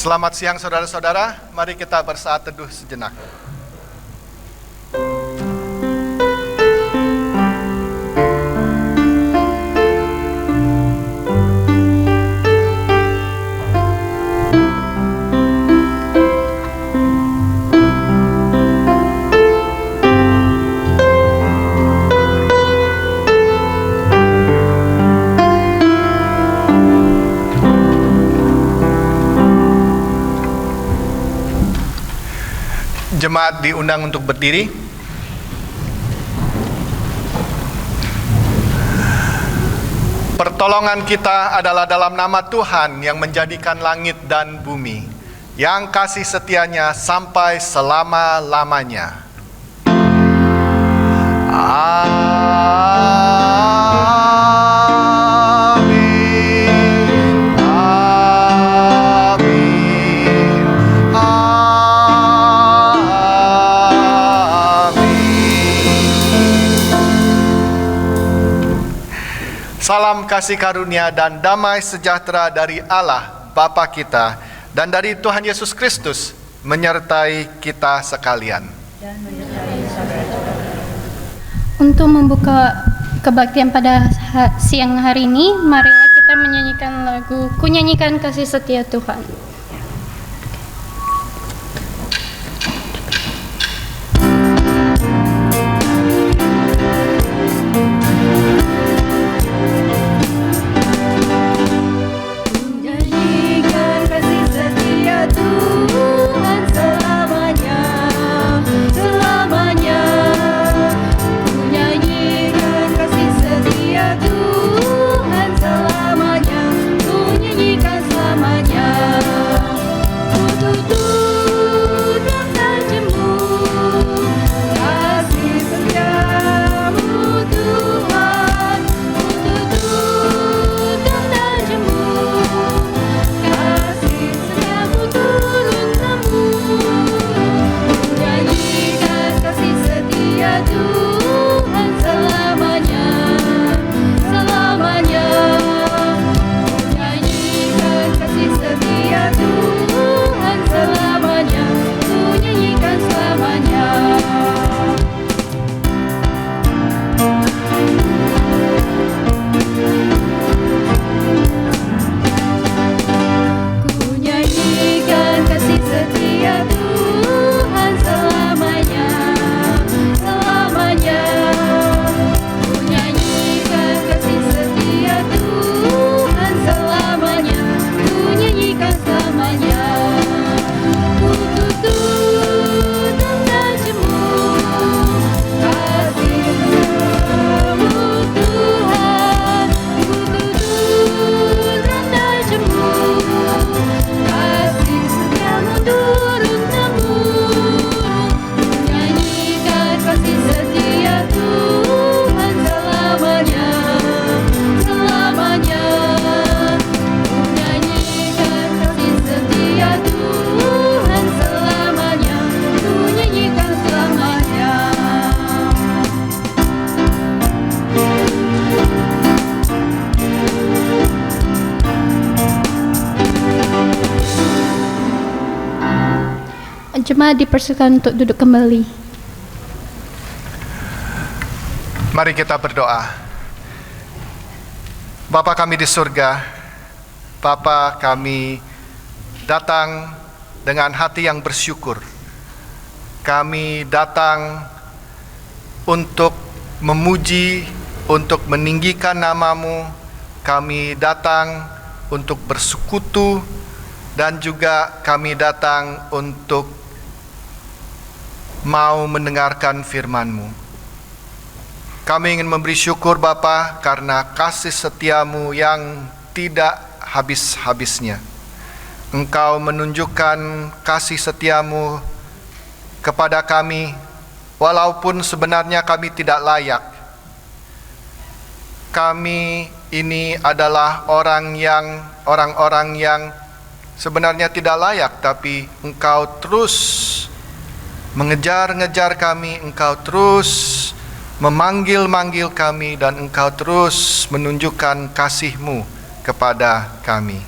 Selamat siang saudara-saudara, mari kita bersaat teduh sejenak. Jemaat diundang untuk berdiri. Pertolongan kita adalah dalam nama Tuhan yang menjadikan langit dan bumi, yang kasih setianya sampai selama-lamanya. Salam kasih karunia dan damai sejahtera dari Allah Bapa kita dan dari Tuhan Yesus Kristus menyertai kita sekalian. Untuk membuka kebaktian pada siang hari ini, marilah kita menyanyikan lagu "Ku Nyanyikan Kasih Setia Tuhan". Jemaat dipersilakan untuk duduk kembali. Mari kita berdoa. Bapa kami di surga, Bapa kami datang dengan hati yang bersyukur. Kami datang untuk memuji, untuk meninggikan nama-Mu. Kami datang untuk bersekutu dan juga kami datang untuk mau mendengarkan firman-Mu. Kami ingin memberi syukur Bapa karena kasih setia-Mu yang tidak habis-habisnya. Engkau menunjukkan kasih setia-Mu kepada kami walaupun sebenarnya kami tidak layak. Kami ini adalah orang-orang yang sebenarnya tidak layak, tapi Engkau terus mengejar-ngejar kami, Engkau terus memanggil-manggil kami, dan Engkau terus menunjukkan kasih-Mu kepada kami.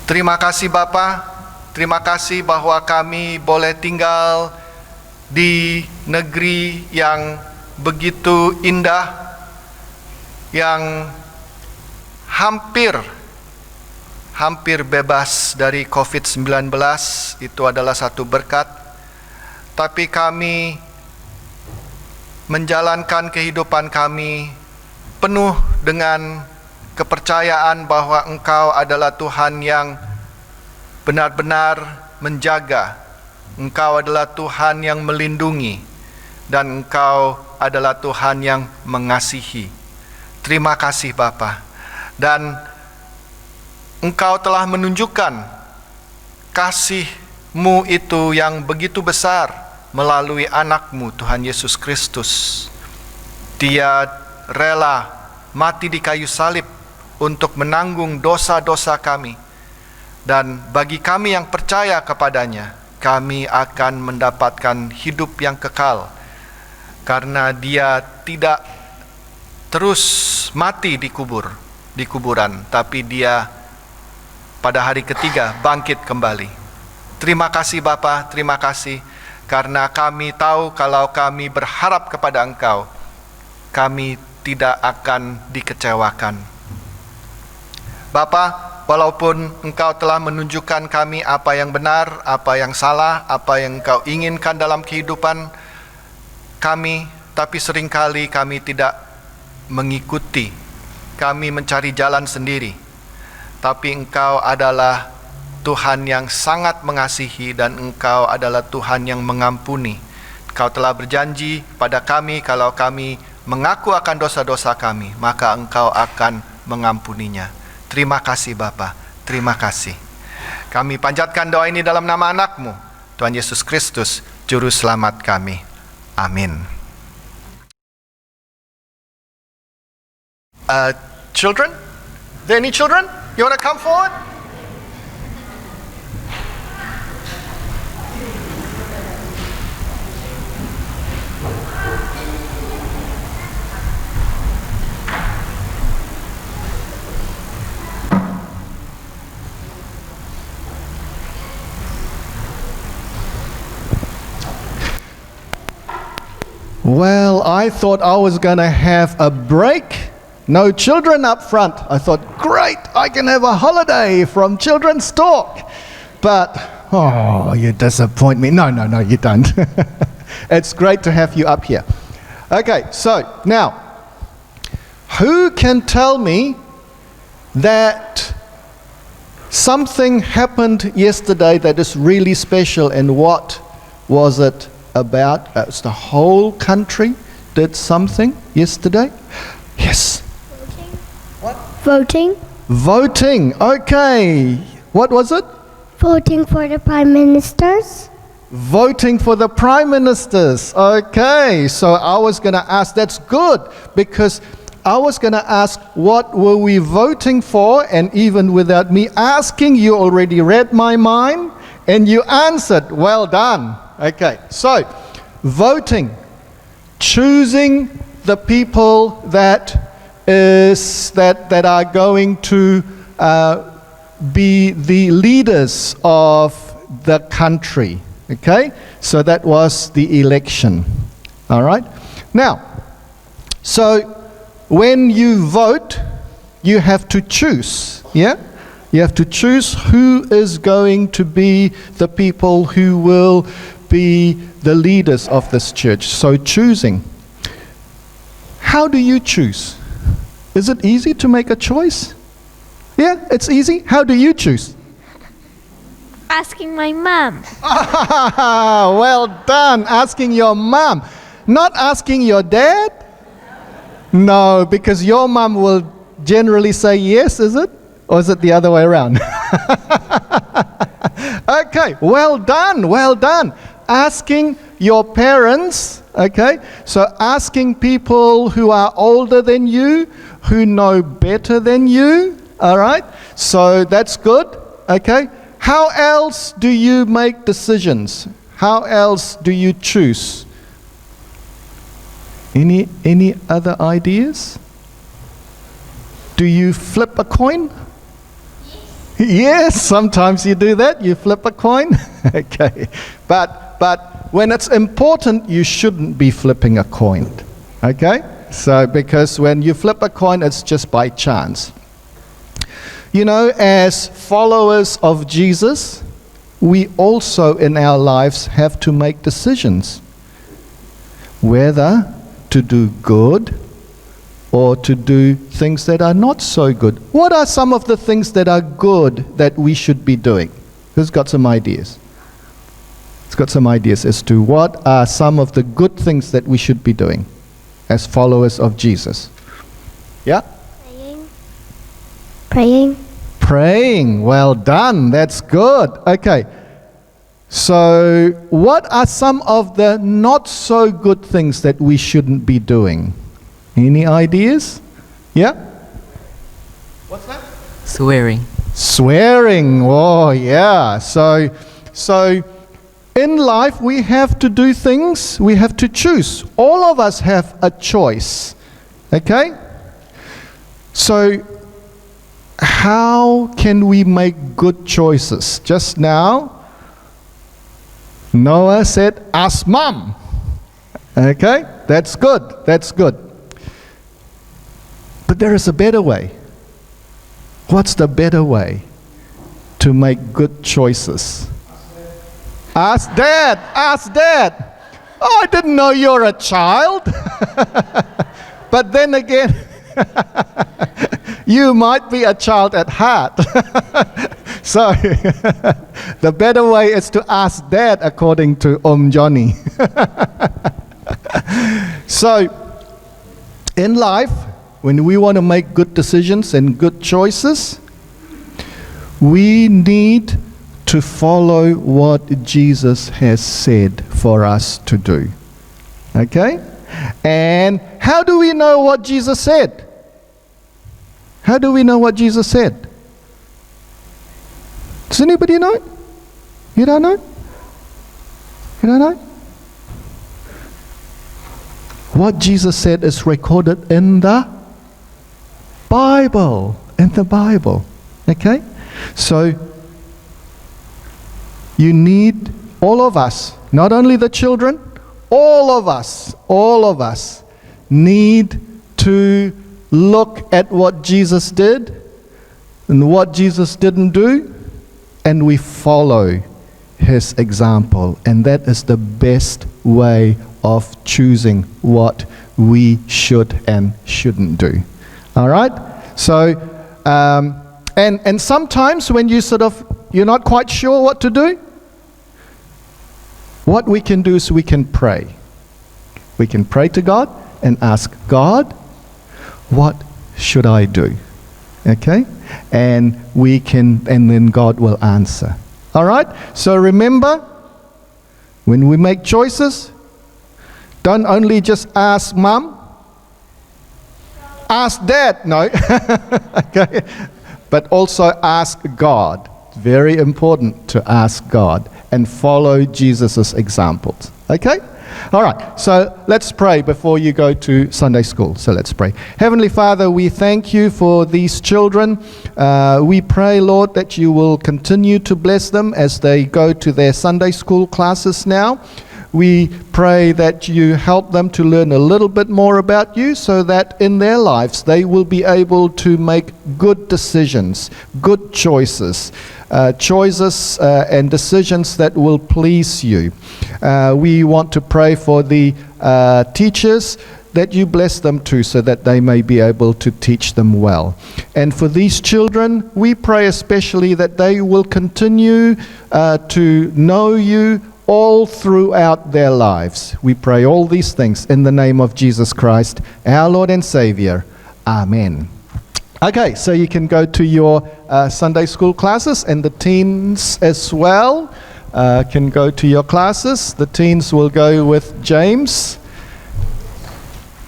Terima kasih Bapa, terima kasih bahwa kami boleh tinggal di negeri yang begitu indah, yang hampir bebas dari COVID-19. Itu adalah satu berkat. Tapi kami menjalankan kehidupan kami penuh dengan kepercayaan bahwa Engkau adalah Tuhan yang benar-benar menjaga. Engkau adalah Tuhan yang melindungi, dan Engkau adalah Tuhan yang mengasihi. Terima kasih Bapa. Dan Engkau telah menunjukkan kasih-Mu itu yang begitu besar melalui anak-Mu Tuhan Yesus Kristus. Dia rela mati di kayu salib untuk menanggung dosa-dosa kami. Dan bagi kami yang percaya kepadanya, kami akan mendapatkan hidup yang kekal, karena Dia tidak terus mati di kuburan, tapi Dia pada hari ketiga bangkit kembali. Terima kasih Bapa, terima kasih, karena kami tahu kalau kami berharap kepada Engkau, kami tidak akan dikecewakan. Bapa, walaupun Engkau telah menunjukkan kami apa yang benar, apa yang salah, apa yang Engkau inginkan dalam kehidupan kami, tapi seringkali kami tidak mengikuti. Kami mencari jalan sendiri. Tapi Engkau adalah Tuhan yang sangat mengasihi, dan Engkau adalah Tuhan yang mengampuni. Engkau telah berjanji pada kami, kalau kami mengaku akan dosa-dosa kami, maka Engkau akan mengampuninya. Terima kasih Bapa, terima kasih. Kami panjatkan doa ini dalam nama anak-Mu, Tuhan Yesus Kristus, Juru Selamat kami. Amin. Children? Are there any children? You want to come forward? Well, I thought I was going to have a break. No children up front. I thought, great, I can have a holiday from children's talk. But, oh, you disappoint me. No, you don't. It's great to have you up here. Okay, so now, who can tell me that something happened yesterday that is really special, and what was it about? It's the whole country did something yesterday. Yes. Voting. Voting. Okay. What was it? Voting for the prime ministers. Voting for the prime ministers. Okay. So I was going to ask, that's good, because I was going to ask, what were we voting for? And even without me asking, you already read my mind and you answered. Well done. Okay. So, voting. Choosing the people that are going to be the leaders of the country. Okay? So that was the election. All right? Now, so when you vote, you have to choose. Yeah? You have to choose who is going to be the people who will be the leaders of this church. So choosing. How do you choose? Is it easy to make a choice? Yeah, it's easy. How do you choose? Asking my mom. Well done. Asking your mom. Not asking your dad? No, because your mom will generally say yes, is it? Or is it the other way around? Okay, well done, well done. Asking your parents, okay? So asking people who are older than you, who know better than you, all right? So that's good, okay? How else do you make decisions? How else do you choose? Any other ideas? Do you flip a coin? Yes, sometimes you do that. You flip a coin. Okay. But when it's important, you shouldn't be flipping a coin. Okay? So, because when you flip a coin, it's just by chance. You know, as followers of Jesus, we also in our lives have to make decisions. Whether to do good or to do things that are not so good. What are some of the things that are good that we should be doing? Who's got some ideas? Who's got some ideas as to what are some of the good things that we should be doing as followers of Jesus? Yeah? Praying. Praying. Well done. That's good. Okay. So, what are some of the not so good things that we shouldn't be doing? Any ideas? Yeah? What's that? Swearing. Swearing. Oh, yeah. So in life we have to do things, we have to choose. All of us have a choice. Okay? So, how can we make good choices? Just now, Noah said, ask mom. Okay? That's good. That's good. But there is a better way. What's the better way to make good choices? Ask dad. Ask dad. Oh, I didn't know you're a child. But then again, you might be a child at heart. So, the better way is to ask dad, according to Johnny. So, in life, when we want to make good decisions and good choices, we need to follow what Jesus has said for us to do. Okay? And how do we know what Jesus said? How do we know what Jesus said? Does anybody know? You don't know? You don't know? What Jesus said is recorded in the Bible. In the Bible. Okay? So, you need, all of us, not only the children, all of us need to look at what Jesus did and what Jesus didn't do, and we follow his example. And that is the best way of choosing what we should and shouldn't do. All right? So, and sometimes when you're not quite sure what to do, what we can do is we can pray. We can pray to God and ask God, what should I do? Okay? And then God will answer. All right? So remember, when we make choices, don't only just ask mom, ask dad, no. Okay? But also ask God. It's very important to ask God and follow Jesus' examples. Okay? All right, so let's pray before you go to Sunday school. So let's pray. Heavenly Father, we thank you for these children. We pray, Lord, that you will continue to bless them as they go to their Sunday school classes now. We pray that you help them to learn a little bit more about you so that in their lives they will be able to make good decisions, good choices, and decisions that will please you. We want to pray for the teachers, that you bless them too so that they may be able to teach them well. And for these children, we pray especially that they will continue to know you all throughout their lives. We pray all these things in the name of Jesus Christ, our Lord and Savior. Amen. Okay, so you can go to your Sunday school classes, and the teens as well can go to your classes. The teens will go with James.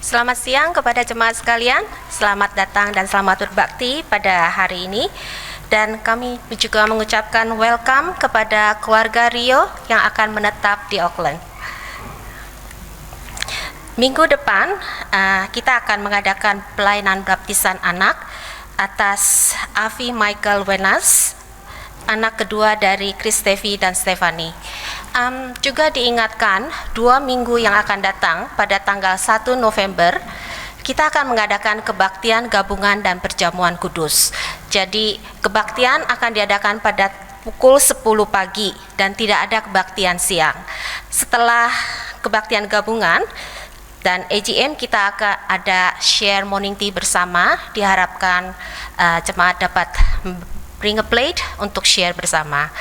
Selamat siang kepada jemaat sekalian. Selamat datang dan selamat berbakti pada hari ini. Dan kami juga mengucapkan welcome kepada keluarga Rio yang akan menetap di Auckland. Minggu depan kita akan mengadakan pelayanan baptisan anak atas Avi Michael Wenas anak kedua dari Chris Stevi dan Stefani. Juga diingatkan 2 minggu yang akan datang pada tanggal 1 November kita akan mengadakan kebaktian gabungan dan perjamuan kudus. Jadi kebaktian akan diadakan pada pukul 10 pagi dan tidak ada kebaktian siang. Setelah kebaktian gabungan dan AGM kita akan ada share morning tea bersama. Diharapkan jemaat dapat bring a plate untuk share bersama.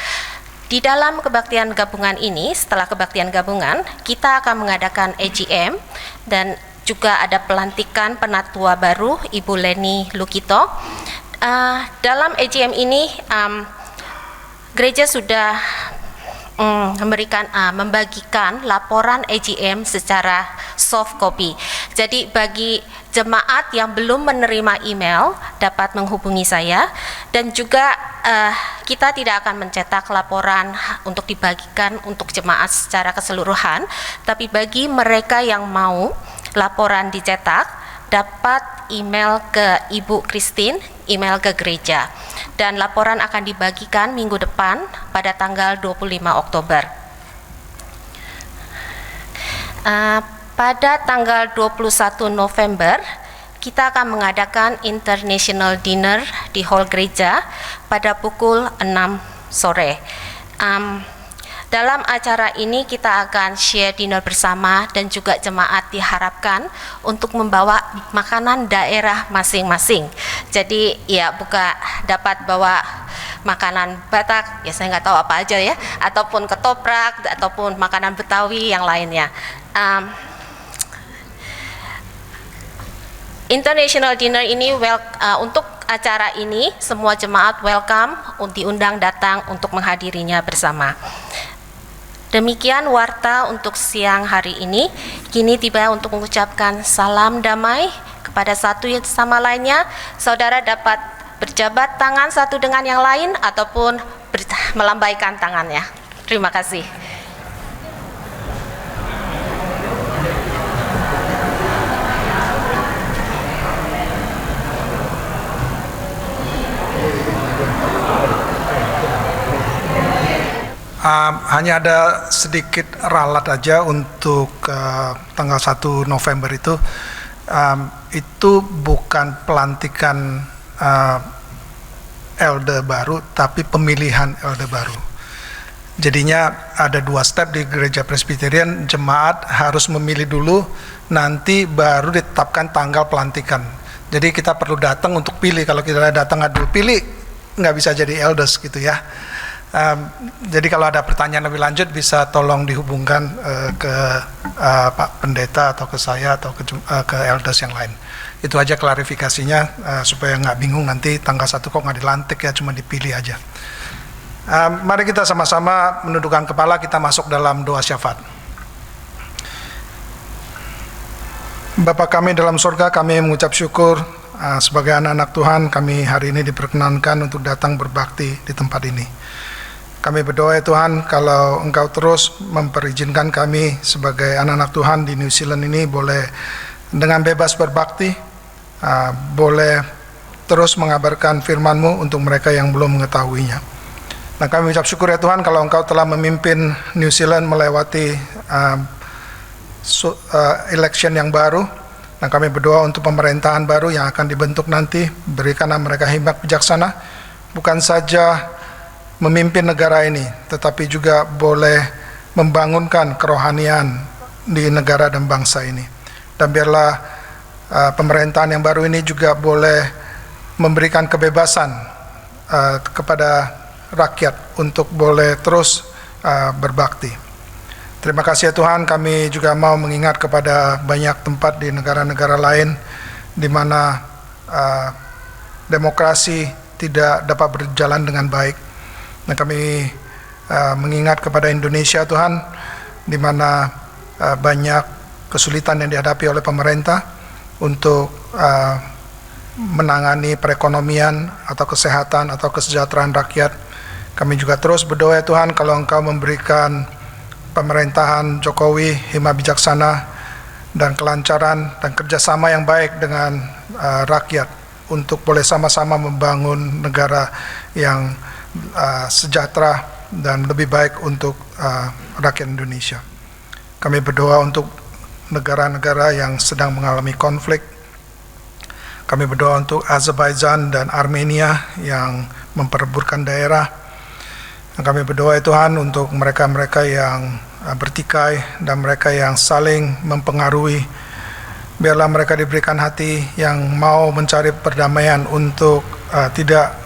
Di dalam kebaktian gabungan ini, setelah kebaktian gabungan, kita akan mengadakan AGM dan juga ada pelantikan penatua baru Ibu Leni Lukito. Dalam AGM ini, gereja sudah membagikan laporan AGM secara soft copy. Jadi bagi jemaat yang belum menerima email dapat menghubungi saya, dan juga kita tidak akan mencetak laporan untuk dibagikan untuk jemaat secara keseluruhan, tapi bagi mereka yang mau laporan dicetak dapat email ke Ibu Christine, email ke gereja, dan laporan akan dibagikan minggu depan pada tanggal 25 Oktober. Pada tanggal 21 November kita akan mengadakan international dinner di hall gereja pada pukul 6 sore. Dalam acara ini kita akan share dinner bersama, dan juga jemaat diharapkan untuk membawa makanan daerah masing-masing. Jadi ya dapat bawa makanan Batak, ya saya nggak tahu apa aja ya, ataupun ketoprak, ataupun makanan Betawi yang lainnya. International dinner ini untuk acara ini semua jemaat welcome, diundang datang untuk menghadirinya bersama. Demikian warta untuk siang hari ini. Kini tiba untuk mengucapkan salam damai kepada satu sama lainnya. Saudara dapat berjabat tangan satu dengan yang lain ataupun melambaikan tangannya. Terima kasih. Hanya ada sedikit ralat aja untuk tanggal 1 November itu. Itu bukan pelantikan elder baru, tapi pemilihan elder baru. Jadinya ada 2 step di gereja Presbyterian. Jemaat harus memilih dulu, nanti baru ditetapkan tanggal pelantikan. Jadi kita perlu datang untuk pilih. Kalau kita datang nggak dulu pilih, nggak bisa jadi elders gitu ya. Jadi kalau ada pertanyaan lebih lanjut bisa tolong dihubungkan ke Pak Pendeta atau ke saya atau ke elders yang lain. Itu aja klarifikasinya supaya nggak bingung nanti tanggal 1 kok nggak dilantik ya, cuma dipilih aja. Mari kita sama-sama menundukkan kepala, kita masuk dalam doa syafaat. Bapa kami dalam surga, kami mengucap syukur sebagai anak-anak Tuhan, kami hari ini diperkenankan untuk datang berbakti di tempat ini. Kami berdoa ya Tuhan, kalau Engkau terus memperizinkan kami sebagai anak-anak Tuhan di New Zealand ini boleh dengan bebas berbakti, boleh terus mengabarkan firman-Mu untuk mereka yang belum mengetahuinya. Nah, kami ucap syukur ya Tuhan kalau Engkau telah memimpin New Zealand melewati election yang baru. Nah, kami berdoa untuk pemerintahan baru yang akan dibentuk nanti, berikanlah mereka hikmat bijaksana, bukan saja memimpin negara ini, tetapi juga boleh membangunkan kerohanian di negara dan bangsa ini. Dan biarlah pemerintahan yang baru ini juga boleh memberikan kebebasan kepada rakyat untuk boleh terus berbakti. Terima kasih ya Tuhan, kami juga mau mengingat kepada banyak tempat di negara-negara lain di mana demokrasi tidak dapat berjalan dengan baik. Nah, kami mengingat kepada Indonesia Tuhan, di mana banyak kesulitan yang dihadapi oleh pemerintah untuk menangani perekonomian atau kesehatan atau kesejahteraan rakyat. Kami juga terus berdoa ya Tuhan, kalau Engkau memberikan pemerintahan Jokowi hikmat bijaksana dan kelancaran dan kerjasama yang baik dengan rakyat untuk boleh sama-sama membangun negara yang sejahtera dan lebih baik untuk rakyat Indonesia. Kami berdoa untuk negara-negara yang sedang mengalami konflik. Kami berdoa untuk Azerbaijan dan Armenia yang memperebutkan daerah. Dan kami berdoa ya Tuhan untuk mereka-mereka yang bertikai dan mereka yang saling mempengaruhi. Biarlah mereka diberikan hati yang mau mencari perdamaian untuk tidak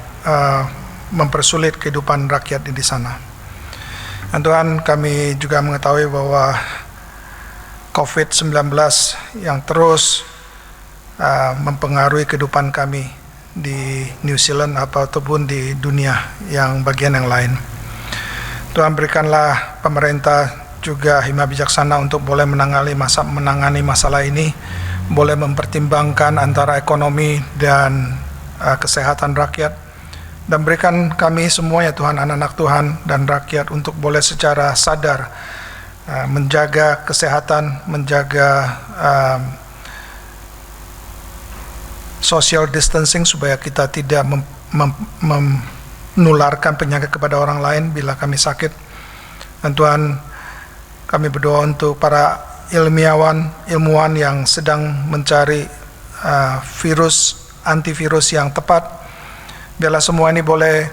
mempersulit kehidupan rakyat di sana. Dan Tuhan, kami juga mengetahui bahwa COVID-19 yang terus mempengaruhi kehidupan kami di New Zealand ataupun di dunia yang bagian yang lain. Tuhan, berikanlah pemerintah juga hikmat bijaksana untuk boleh menangani masalah ini, boleh mempertimbangkan antara ekonomi dan kesehatan rakyat, dan berikan kami semua ya Tuhan, anak-anak Tuhan dan rakyat untuk boleh secara sadar menjaga kesehatan, menjaga social distancing supaya kita tidak menularkan penyakit kepada orang lain bila kami sakit. Dan Tuhan, kami berdoa untuk para ilmuwan yang sedang mencari antivirus yang tepat. Biarlah semua ini boleh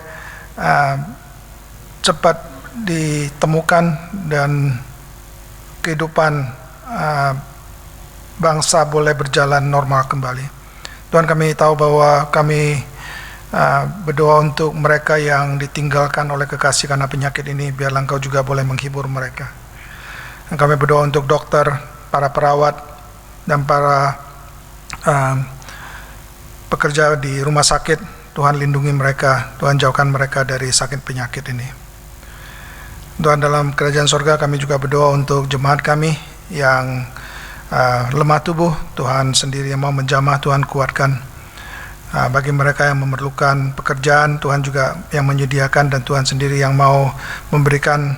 cepat ditemukan dan kehidupan bangsa boleh berjalan normal kembali. Tuhan, kami tahu bahwa kami berdoa untuk mereka yang ditinggalkan oleh kekasih karena penyakit ini. Biarlah Engkau juga boleh menghibur mereka. Dan kami berdoa untuk dokter, para perawat, dan para pekerja di rumah sakit. Tuhan, lindungi mereka. Tuhan, jauhkan mereka dari sakit penyakit ini. Tuhan, dalam kerajaan sorga kami juga berdoa untuk jemaat kami yang lemah tubuh. Tuhan sendiri yang mau menjamah, Tuhan kuatkan. Bagi mereka yang memerlukan pekerjaan, Tuhan juga yang menyediakan, dan Tuhan sendiri yang mau memberikan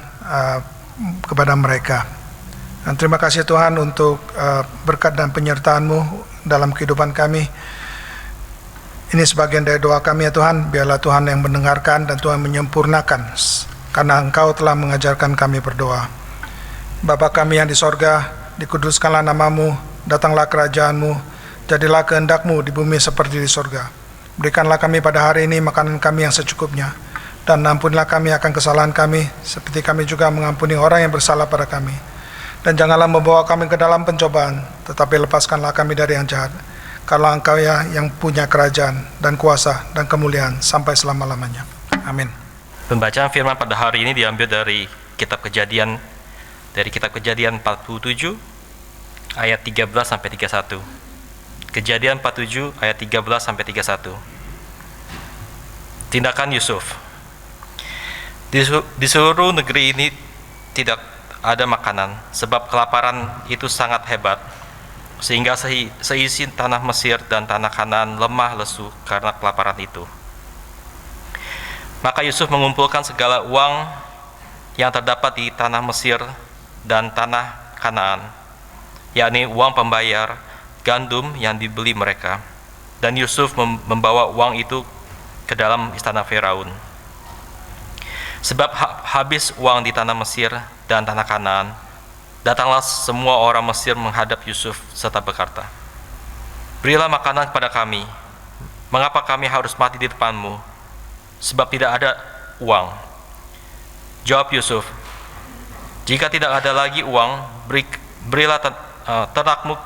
kepada mereka. Dan terima kasih Tuhan untuk berkat dan penyertaan-Mu dalam kehidupan kami. Ini sebagian dari doa kami ya Tuhan. Biarlah Tuhan yang mendengarkan dan Tuhan menyempurnakan, karena Engkau telah mengajarkan kami berdoa. Bapa kami yang di sorga, dikuduskanlah nama-Mu, datanglah kerajaan-Mu, jadilah kehendak-Mu di bumi seperti di sorga. Berikanlah kami pada hari ini makanan kami yang secukupnya, dan ampunilah kami akan kesalahan kami, seperti kami juga mengampuni orang yang bersalah pada kami. Dan janganlah membawa kami ke dalam pencobaan, tetapi lepaskanlah kami dari yang jahat. Karena Engkau ya yang punya kerajaan dan kuasa dan kemuliaan sampai selama-lamanya. Amin. Pembacaan firman pada hari ini diambil dari kitab Kejadian 47 ayat 13 sampai 31. Kejadian 47 ayat 13 sampai 31. Tindakan Yusuf. Di seluruh negeri ini tidak ada makanan, sebab kelaparan itu sangat hebat, sehingga seisi tanah Mesir dan tanah Kanaan lemah lesu karena kelaparan itu. Maka Yusuf mengumpulkan segala uang yang terdapat di tanah Mesir dan tanah Kanaan, yakni uang pembayar gandum yang dibeli mereka. Dan Yusuf membawa uang itu ke dalam istana Firaun. Sebab habis uang di tanah Mesir dan tanah Kanaan, datanglah semua orang Mesir menghadap Yusuf serta berkata, "Berilah makanan kepada kami. Mengapa kami harus mati di depanmu? Sebab tidak ada uang." Jawab Yusuf, "Jika tidak ada lagi uang, berilah ternakmu,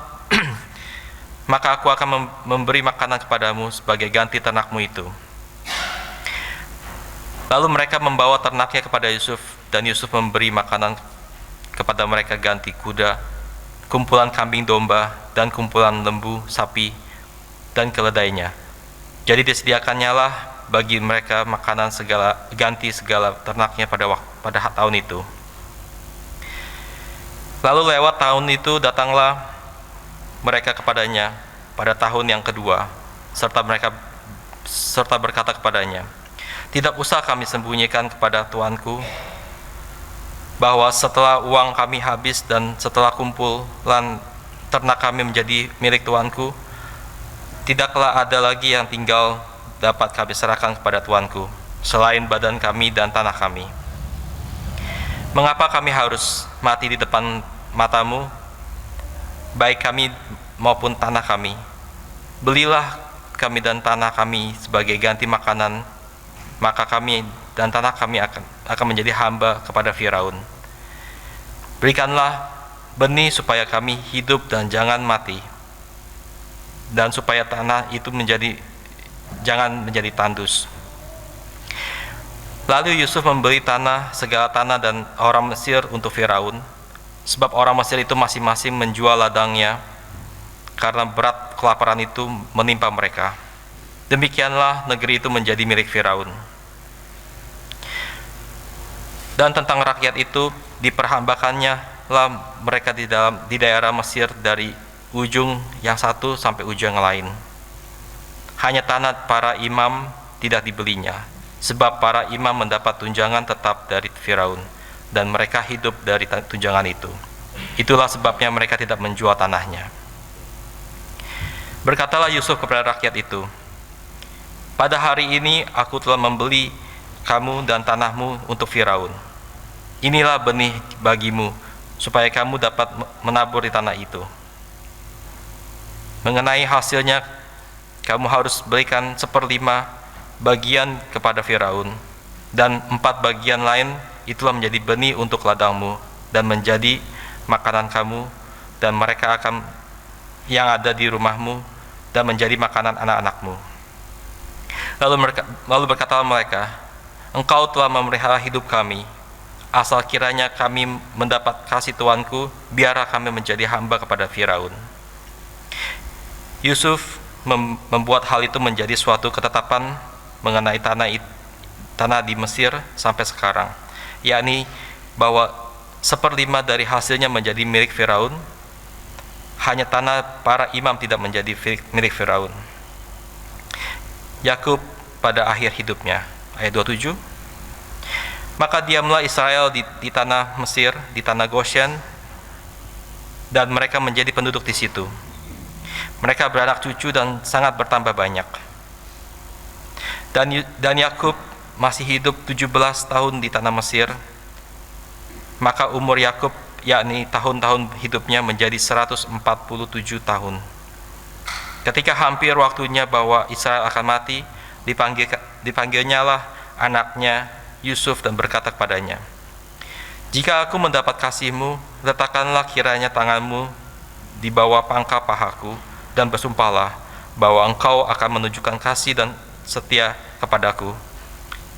maka aku akan memberi makanan kepadamu sebagai ganti ternakmu itu." Lalu mereka membawa ternaknya kepada Yusuf, dan Yusuf memberi makanan kepada mereka ganti kuda, kumpulan kambing domba, dan kumpulan lembu, sapi, dan keledainya. Jadi disediakannya lah bagi mereka makanan ganti segala ternaknya pada tahun itu. Lalu lewat tahun itu datanglah mereka kepadanya pada tahun yang kedua, serta berkata kepadanya, "Tidak usah kami sembunyikan kepada tuanku bahwa setelah uang kami habis dan setelah kumpulan ternak kami menjadi milik tuanku, tidaklah ada lagi yang tinggal dapat kami serahkan kepada tuanku. selain badan kami dan tanah kami. Mengapa kami harus mati di depan matamu, baik kami maupun tanah kami? Belilah kami dan tanah kami sebagai ganti makanan, maka kami dan tanah kami akan menjadi hamba kepada Firaun. Berikanlah benih supaya kami hidup dan jangan mati, dan supaya tanah itu jangan menjadi tandus. Lalu Yusuf membeli segala tanah dan orang Mesir untuk Firaun, sebab orang Mesir itu masing-masing menjual ladangnya, karena berat kelaparan itu menimpa mereka. Demikianlah negeri itu menjadi milik Firaun. Dan tentang rakyat itu, diperhambakannya lah mereka di daerah Mesir dari ujung yang satu sampai ujung yang lain. Hanya tanah para imam tidak dibelinya, sebab para imam mendapat tunjangan tetap dari Firaun, dan mereka hidup dari tunjangan itu. Itulah sebabnya mereka tidak menjual tanahnya. Berkatalah Yusuf kepada rakyat itu, pada hari ini aku telah membeli kamu dan tanahmu untuk Firaun. Inilah benih bagimu, supaya kamu dapat menabur di tanah itu. Mengenai hasilnya, kamu harus berikan 1/5 bagian kepada Firaun, dan 4 bagian lain itulah menjadi benih untuk ladangmu dan menjadi makanan kamu dan mereka yang ada di rumahmu, dan menjadi makanan anak-anakmu. Lalu berkatalah mereka, engkau telah memelihara hidup kami, asal kiranya kami mendapat kasih tuanku, biarlah kami menjadi hamba kepada Firaun. Yusuf membuat hal itu menjadi suatu ketetapan mengenai tanah di Mesir sampai sekarang, yakni bahwa 1/5 dari hasilnya menjadi milik Firaun. Hanya tanah para imam tidak menjadi milik Firaun. Yakub pada akhir hidupnya, ayat 27. Maka diamlah Israel di tanah Mesir, di tanah Goshen, dan mereka menjadi penduduk di situ. Mereka beranak cucu dan sangat bertambah banyak. Dan Yakub masih hidup 17 tahun di tanah Mesir. Maka umur Yakub, yakni tahun-tahun hidupnya, menjadi 147 tahun. Ketika hampir waktunya bahwa Israel akan mati, dipanggilnya lah anaknya Yusuf dan berkata kepadanya, jika aku mendapat kasihmu, letakkanlah kiranya tanganmu di bawah pangkal pahaku, dan bersumpahlah bahwa engkau akan menunjukkan kasih dan setia kepadaku.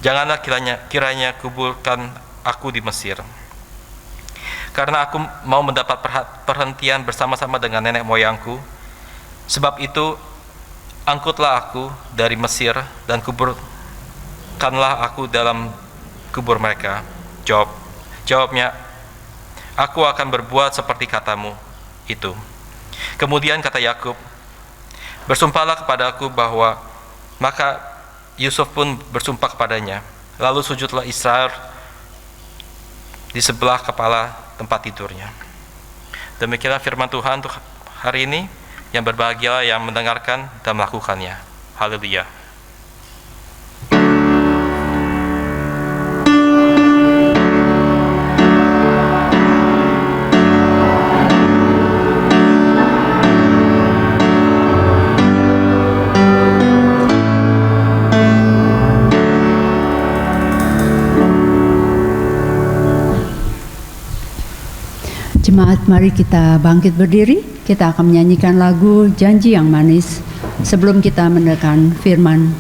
Janganlah kiranya kuburkan aku di Mesir, karena aku mau mendapat perhentian bersama-sama dengan nenek moyangku. Sebab itu angkutlah aku dari Mesir dan kuburkanlah aku dalam kubur mereka. Jawabnya, aku akan berbuat seperti katamu itu. Kemudian kata Yakub, bersumpahlah kepadaku bahwa, maka Yusuf pun bersumpah kepadanya. Lalu sujudlah Israel di sebelah kepala tempat tidurnya. Demikianlah firman Tuhan untuk hari ini. Yang berbahagialah yang mendengarkan dan melakukannya. Haleluya. Jemaat, mari kita bangkit berdiri. Kita akan menyanyikan lagu Janji yang Manis sebelum kita mendengarkan firman.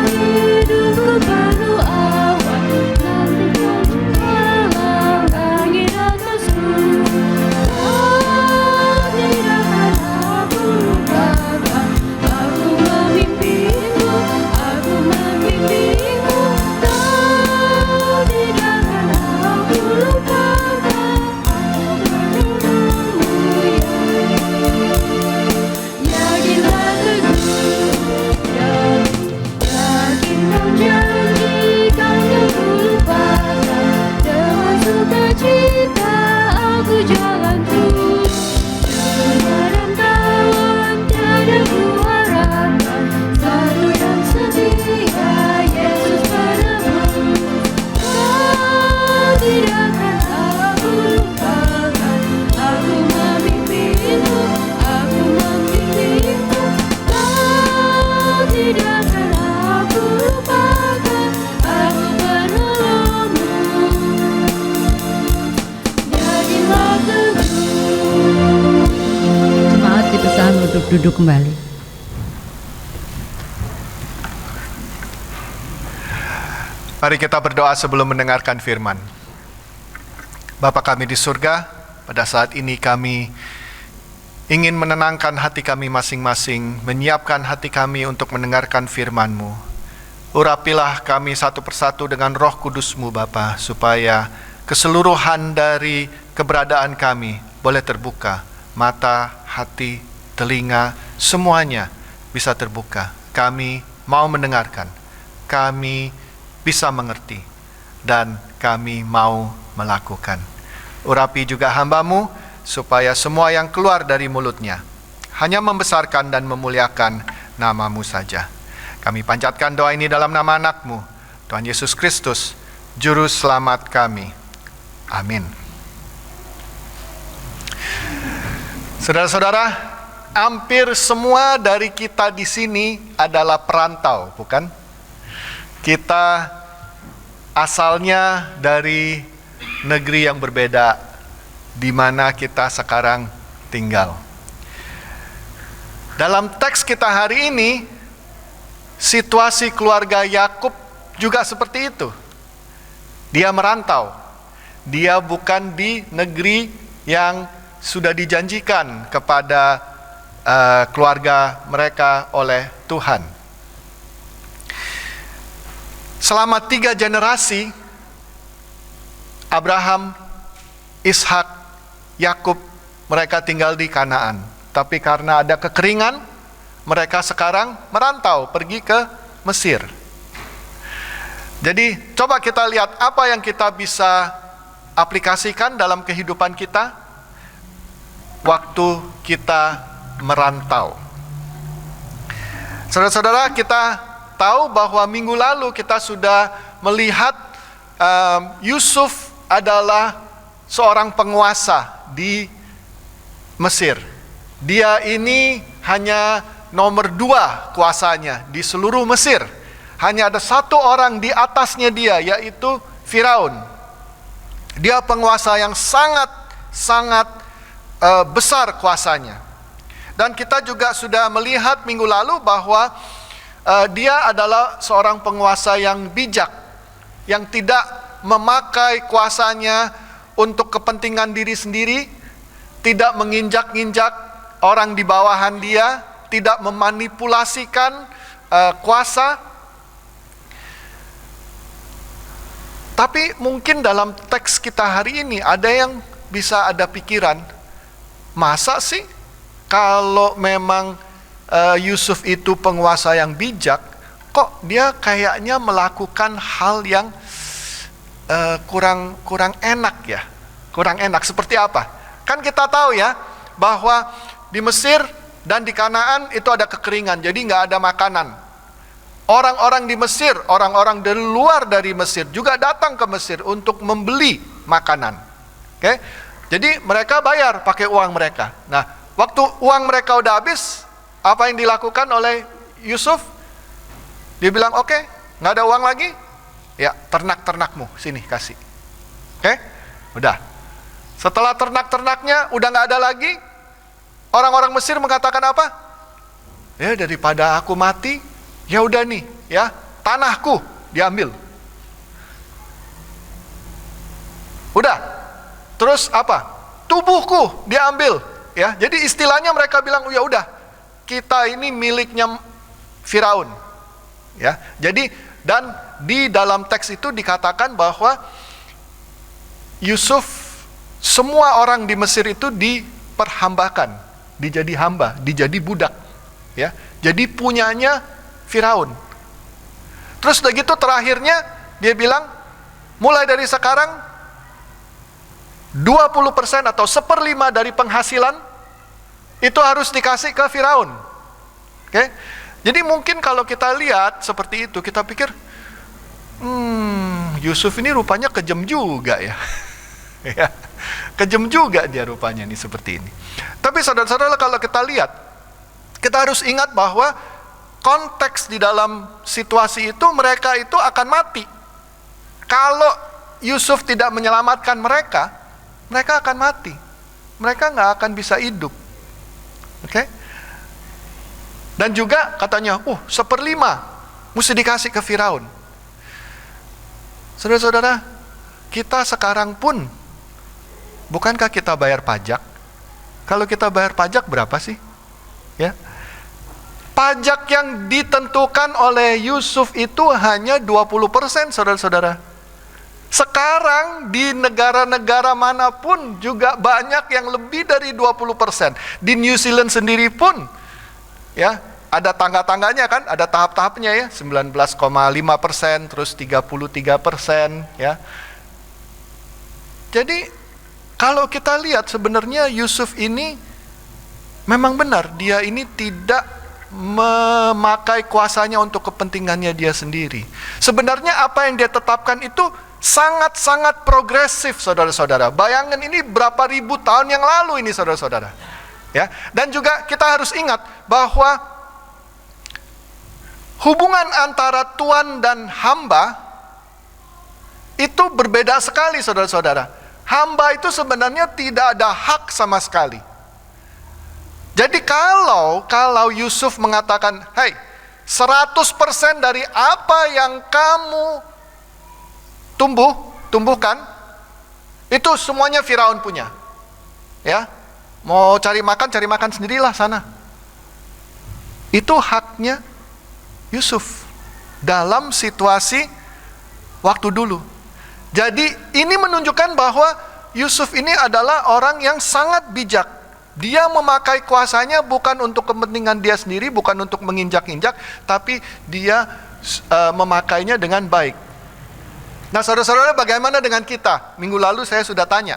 Hidupku penuh awan, nanti kau jumpa untuk duduk kembali. Mari kita berdoa sebelum mendengarkan firman. Bapa kami di surga, pada saat ini kami ingin menenangkan hati kami masing-masing, menyiapkan hati kami untuk mendengarkan firman-Mu. Urapilah kami satu persatu dengan Roh Kudus-Mu Bapa, supaya keseluruhan dari keberadaan kami boleh terbuka. Mata, hati, telinga, semuanya bisa terbuka. Kami mau mendengarkan, kami bisa mengerti, dan kami mau melakukan. Urapi juga hamba-Mu, supaya semua yang keluar dari mulutnya hanya membesarkan dan memuliakan nama-Mu saja. Kami panjatkan doa ini dalam nama anak-Mu, Tuhan Yesus Kristus, Juru Selamat kami. Amin. Saudara-saudara, hampir semua dari kita di sini adalah perantau, bukan? Kita asalnya dari negeri yang berbeda, di mana kita sekarang tinggal. Dalam teks kita hari ini, situasi keluarga Yakub juga seperti itu. Dia merantau. Dia bukan di negeri yang sudah dijanjikan kepada keluarga mereka oleh Tuhan. Selama 3 generasi, Abraham, Ishak, Yakub, mereka tinggal di Kanaan. Tapi karena ada kekeringan, mereka sekarang merantau pergi ke Mesir. Jadi coba kita lihat apa yang kita bisa aplikasikan dalam kehidupan kita waktu kita merantau. Saudara-saudara, kita tahu bahwa minggu lalu kita sudah melihat Yusuf adalah seorang penguasa di Mesir. Dia ini hanya nomor 2 kuasanya di seluruh Mesir. Hanya ada 1 orang di atasnya dia, yaitu Firaun. Dia penguasa yang sangat besar kuasanya. Dan kita juga sudah melihat minggu lalu bahwa dia adalah seorang penguasa yang bijak, yang tidak memakai kuasanya untuk kepentingan diri sendiri, tidak menginjak-injak orang di bawahan dia, tidak memanipulasikan kuasa. Tapi mungkin dalam teks kita hari ini ada yang bisa ada pikiran, masa sih kalau memang Yusuf itu penguasa yang bijak, kok dia kayaknya melakukan hal yang kurang enak ya? Kurang enak seperti apa? Kan kita tahu ya bahwa di Mesir dan di Kanaan itu ada kekeringan, jadi nggak ada makanan. Orang-orang di Mesir, orang-orang dari luar dari Mesir juga datang ke Mesir untuk membeli makanan. Oke? Jadi mereka bayar pakai uang mereka. Nah, waktu uang mereka udah habis, apa yang dilakukan oleh Yusuf? Dia bilang, oke, nggak ada uang lagi? Ya, ternak-ternakmu, sini kasih. Oke? Udah. Setelah ternak-ternaknya udah nggak ada lagi, orang-orang Mesir mengatakan apa? Ya, daripada aku mati, ya udah nih, ya, tanahku diambil. Udah. Terus apa? Tubuhku diambil, ya. Jadi istilahnya mereka bilang, ya udah, kita ini miliknya Firaun. Ya. Jadi dan di dalam teks itu dikatakan bahwa Yusuf, semua orang di Mesir itu diperhambakan, dijadi hamba, dijadi budak, ya. Jadi punyanya Firaun. Terus udah gitu terakhirnya dia bilang, mulai dari sekarang 20% atau 1/5 dari penghasilan itu harus dikasih ke Firaun. Oke? Jadi mungkin kalau kita lihat seperti itu, kita pikir, Yusuf ini rupanya kejam juga ya. Ya, kejam juga dia rupanya nih seperti ini. Tapi saudara-saudara, kalau kita lihat, kita harus ingat bahwa konteks di dalam situasi itu, mereka itu akan mati. Kalau Yusuf tidak menyelamatkan mereka, mereka akan mati. Mereka nggak akan bisa hidup. Oke? Dan juga katanya, 1/5 mesti dikasih ke Firaun. Saudara-saudara, kita sekarang pun, bukankah kita bayar pajak? Kalau kita bayar pajak berapa sih? Ya. Pajak yang ditentukan oleh Yusuf itu hanya 20%, saudara-saudara. Sekarang di negara-negara manapun juga banyak yang lebih dari 20%. Di New Zealand sendiri pun, ya, ada tangga-tangganya kan, ada tahap-tahapnya ya, 19,5%, terus 33%, ya. Jadi kalau kita lihat sebenarnya Yusuf ini memang benar, dia ini tidak memakai kuasanya untuk kepentingannya dia sendiri. Sebenarnya apa yang dia tetapkan itu sangat-sangat progresif, saudara-saudara. Bayangkan ini berapa ribu tahun yang lalu ini, saudara-saudara. Ya, dan juga kita harus ingat bahwa hubungan antara tuan dan hamba itu berbeda sekali, saudara-saudara. Hamba itu sebenarnya tidak ada hak sama sekali. Jadi kalau Yusuf mengatakan, "Hei, 100% dari apa yang kamu tumbuhkan, itu semuanya Firaun punya." Ya, mau cari makan sendirilah sana. Itu haknya Yusuf dalam situasi waktu dulu. Jadi ini menunjukkan bahwa Yusuf ini adalah orang yang sangat bijak. Dia memakai kuasanya bukan untuk kepentingan dia sendiri, bukan untuk menginjak-injak, tapi dia memakainya dengan baik. Nah, saudara-saudara, bagaimana dengan kita? Minggu lalu saya sudah tanya.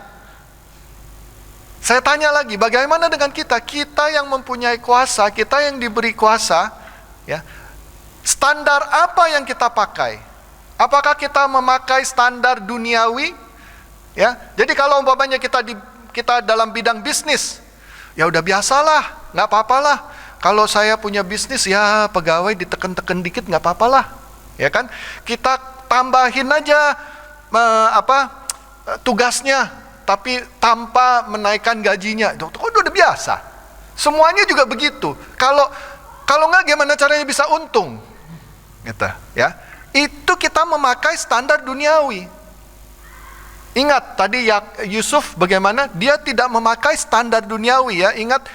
Saya tanya lagi, bagaimana dengan kita? Kita yang mempunyai kuasa, kita yang diberi kuasa, ya. Standar apa yang kita pakai? Apakah kita memakai standar duniawi? Ya, jadi kalau umpamanya kita dalam bidang bisnis, ya udah biasalah, nggak apa-apalah. Kalau saya punya bisnis, ya pegawai diteken-teken dikit nggak apa-apalah, ya kan? Kita tambahin aja tugasnya, tapi tanpa menaikkan gajinya. Itu udah biasa. Semuanya juga begitu. Kalau nggak, gimana caranya bisa untung? Gitu, ya. Itu kita memakai standar duniawi. Ingat tadi ya Yusuf bagaimana dia tidak memakai standar duniawi, ya. Ingat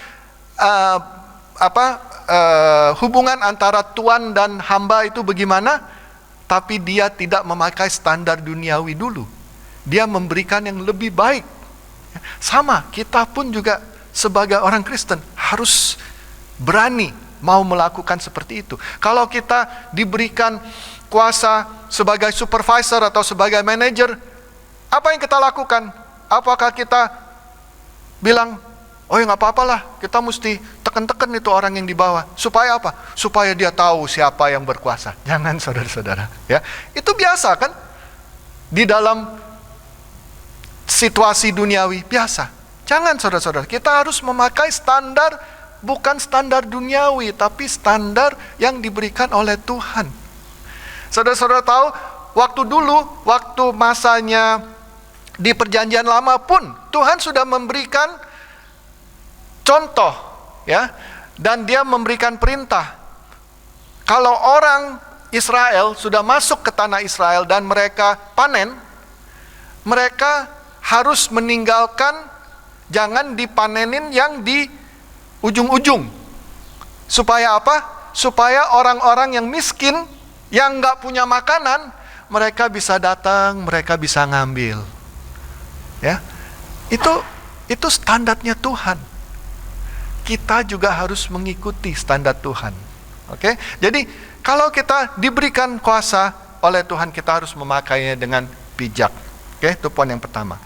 hubungan antara tuan dan hamba itu bagaimana? Tapi dia tidak memakai standar duniawi dulu. Dia memberikan yang lebih baik. Sama, kita pun juga sebagai orang Kristen harus berani mau melakukan seperti itu. Kalau kita diberikan kuasa sebagai supervisor atau sebagai manajer, apa yang kita lakukan? Apakah kita bilang, oh ya nggak apa-apalah, kita mesti tekan-tekan itu orang yang di bawah. Supaya apa? Supaya dia tahu siapa yang berkuasa. Jangan, saudara-saudara. Ya, itu biasa kan? Di dalam situasi duniawi biasa. Jangan, saudara-saudara. Kita harus memakai standar, bukan standar duniawi, tapi standar yang diberikan oleh Tuhan. Saudara-saudara tahu, waktu masanya di Perjanjian Lama pun Tuhan sudah memberikan contoh, ya, dan Dia memberikan perintah. Kalau orang Israel sudah masuk ke tanah Israel dan mereka panen, mereka harus meninggalkan, jangan dipanenin yang di ujung-ujung. Supaya apa? Supaya orang-orang yang miskin, yang nggak punya makanan, mereka bisa datang, mereka bisa ngambil. Ya, itu standarnya Tuhan. Kita juga harus mengikuti standar Tuhan. Oke? Jadi kalau kita diberikan kuasa oleh Tuhan, kita harus memakainya dengan bijak. Oke, itu poin yang pertama.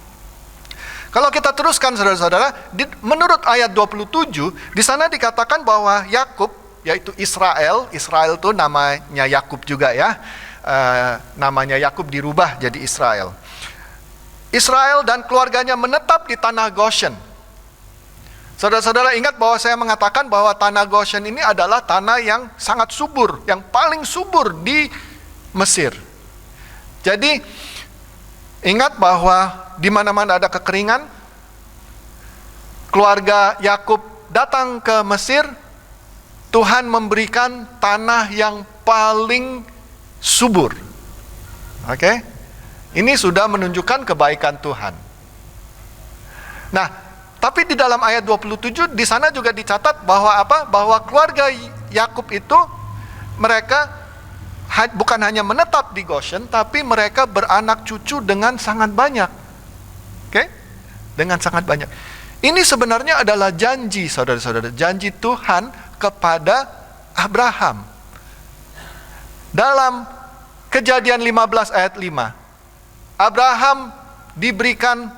Kalau kita teruskan, saudara-saudara, menurut ayat 27, di sana dikatakan bahwa Yakub, yaitu Israel itu namanya Yakub juga, ya. Namanya Yakub dirubah jadi Israel. Israel dan keluarganya menetap di tanah Goshen. Saudara-saudara ingat bahwa saya mengatakan bahwa tanah Goshen ini adalah tanah yang sangat subur, yang paling subur di Mesir. Jadi ingat bahwa di mana-mana ada kekeringan, keluarga Yakub datang ke Mesir Tuhan memberikan tanah yang paling subur. Oke? Ini sudah menunjukkan kebaikan Tuhan. Nah, tapi di dalam ayat 27 di sana juga dicatat bahwa apa? Bahwa keluarga Yakub itu mereka bukan hanya menetap di Goshen, tapi mereka beranak cucu dengan sangat banyak. Oke? Dengan sangat banyak. Ini sebenarnya adalah janji, saudara-saudara, janji Tuhan kepada Abraham. Dalam Kejadian 15 ayat 5, Abraham diberikan